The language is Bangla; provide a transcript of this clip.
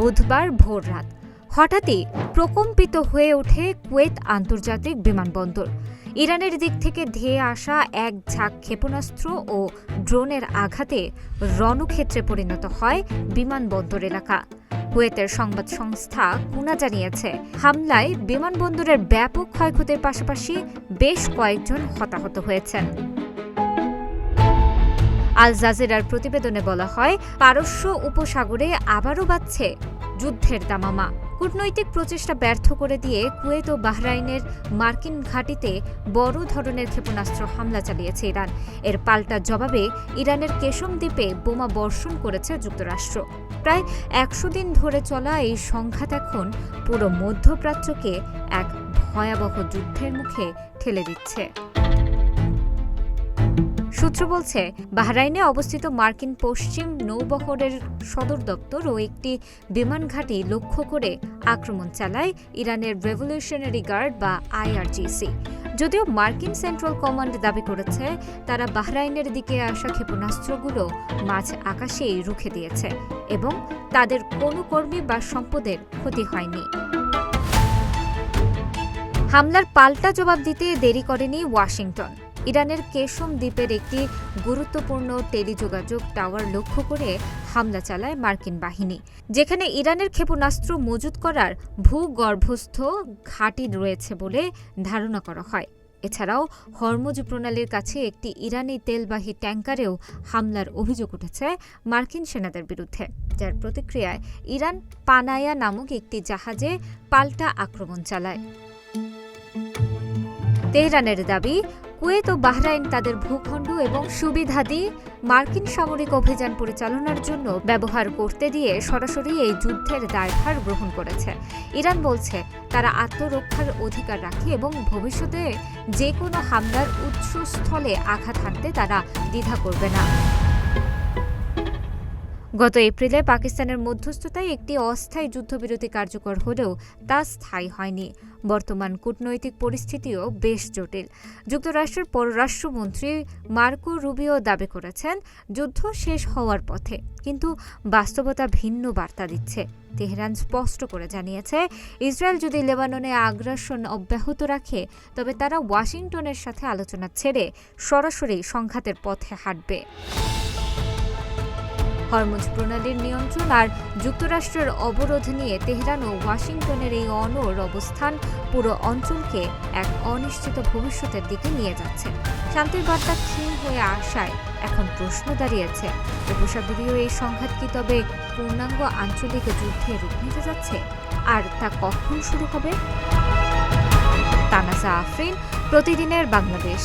বুধবার ভোররাত হঠাৎই প্রকম্পিত হয়ে ওঠে কুয়েত আন্তর্জাতিক বিমানবন্দর। ইরানের দিক থেকে ধেয়ে আসা এক ঝাঁক ক্ষেপণাস্ত্র ও ড্রোনের আঘাতে রণক্ষেত্রে পরিণত হয় বিমানবন্দর এলাকা। কুয়েতের সংবাদ সংস্থা কুনা জানিয়েছে, হামলায় বিমানবন্দরের ব্যাপক ক্ষয়ক্ষতির পাশাপাশি বেশ কয়েকজন হতাহত হয়েছেন। আল জাজিরার প্রতিবেদনে বলা হয়, পারস্য উপসাগরে আবারও বাজছে যুদ্ধের দামামা। কূটনৈতিক প্রচেষ্টা ব্যর্থ করে দিয়ে কুয়েত ও বাহরাইনের মার্কিন ঘাঁটিতে বড় ধরনের ক্ষেপণাস্ত্র হামলা চালিয়েছে ইরান। এর পাল্টা জবাবে ইরানের কেশম দ্বীপে বোমা বর্ষণ করেছে যুক্তরাষ্ট্র। প্রায় ১০০ দিন ধরে চলা এই সংঘাত এখন পুরো মধ্যপ্রাচ্যকে এক ভয়াবহ যুদ্ধের মুখে ঠেলে দিচ্ছে। সূত্র বলছে, বাহরাইনে অবস্থিত মার্কিন পশ্চিম নৌবহরের সদর দপ্তর ও একটি বিমান ঘাঁটি লক্ষ্য করে আক্রমণ চালায় ইরানের রেভলিউশনারি গার্ড বা আইআরজিসি। যদিও মার্কিন সেন্ট্রাল কমান্ড দাবি করেছে, তারা বাহরাইনের দিকে আসা ক্ষেপণাস্ত্রগুলো মাঝ আকাশেই রুখে দিয়েছে এবং তাদের কোনো কর্মী বা সম্পদের ক্ষতি হয়নি। হামলার পাল্টা জবাব দিতে দেরি করেনি ওয়াশিংটন। ইরানের কেশম দ্বীপের একটি গুরুত্বপূর্ণ টেলিযোগাযোগ টাওয়ার লক্ষ্য করে হামলা চালায় মার্কিন বাহিনী, যেখানে ইরানের ক্ষেপণাস্ত্র মজুত করার ভূগর্ভস্থ ঘাঁটি রয়েছে বলে ধারণা করা হয়। এছাড়াও হরমুজ প্রণালীর কাছে একটি ইরানি তেলবাহী ট্যাঙ্কারেও হামলার অভিযোগ উঠেছে মার্কিন সেনাদের বিরুদ্ধে, যার প্রতিক্রিয়ায় ইরান পানায়া নামক একটি জাহাজে পাল্টা আক্রমণ চালায়। তেহরানের দাবি, কুয়েত ও বাহরাইন তাদের ভূখণ্ড এবং সুবিধাদি মার্কিন সামরিক অভিযান পরিচালনার জন্য ব্যবহার করতে দিয়ে সরাসরি এই যুদ্ধের দায়ভার গ্রহণ করেছে। ইরান বলছে, তারা আত্মরক্ষার অধিকার রাখে এবং ভবিষ্যতে যে কোনো হামলার উৎসস্থলে আঘাত হানতে তারা দ্বিধা করবে না। গত এপ্রিলে পাকিস্তানের মধ্যস্থতায় একটি অস্থায়ী যুদ্ধবিরতি কার্যকর হলেও তা স্থায়ী হয়নি। বর্তমান কূটনৈতিক পরিস্থিতিও বেশ জটিল। যুক্তরাষ্ট্রের পররাষ্ট্রমন্ত্রী মার্কো রুবিও দাবি করেছেন, যুদ্ধ শেষ হওয়ার পথে, কিন্তু বাস্তবতা ভিন্ন বার্তা দিচ্ছে। তেহরান স্পষ্ট করে জানিয়েছে, ইসরায়েল যদি লেবাননে আগ্রাসন অব্যাহত রাখে তবে তারা ওয়াশিংটনের সাথে আলোচনা ছেড়ে সরাসরি সংঘাতের পথে হাঁটবে। হরমুজ প্রণালীর নিয়ন্ত্রণ আর যুক্তরাষ্ট্রের অবরোধ নিয়ে তেহরান ও ওয়াশিংটনের এই অনড় অবস্থান পুরো অঞ্চলকে এক অনিশ্চিত ভবিষ্যতের দিকে নিয়ে যাচ্ছে। শান্তির বার্তা ক্ষীণ হয়ে আসায় এখন প্রশ্ন দাঁড়িয়েছে, উপসাগরীয় এই সংঘাত কি তবে পূর্ণাঙ্গ আঞ্চলিক যুদ্ধে রূপ নিতে যাচ্ছে? আর তা কখন শুরু হবে? তানাজা আফরিন, প্রতিদিনের বাংলাদেশ।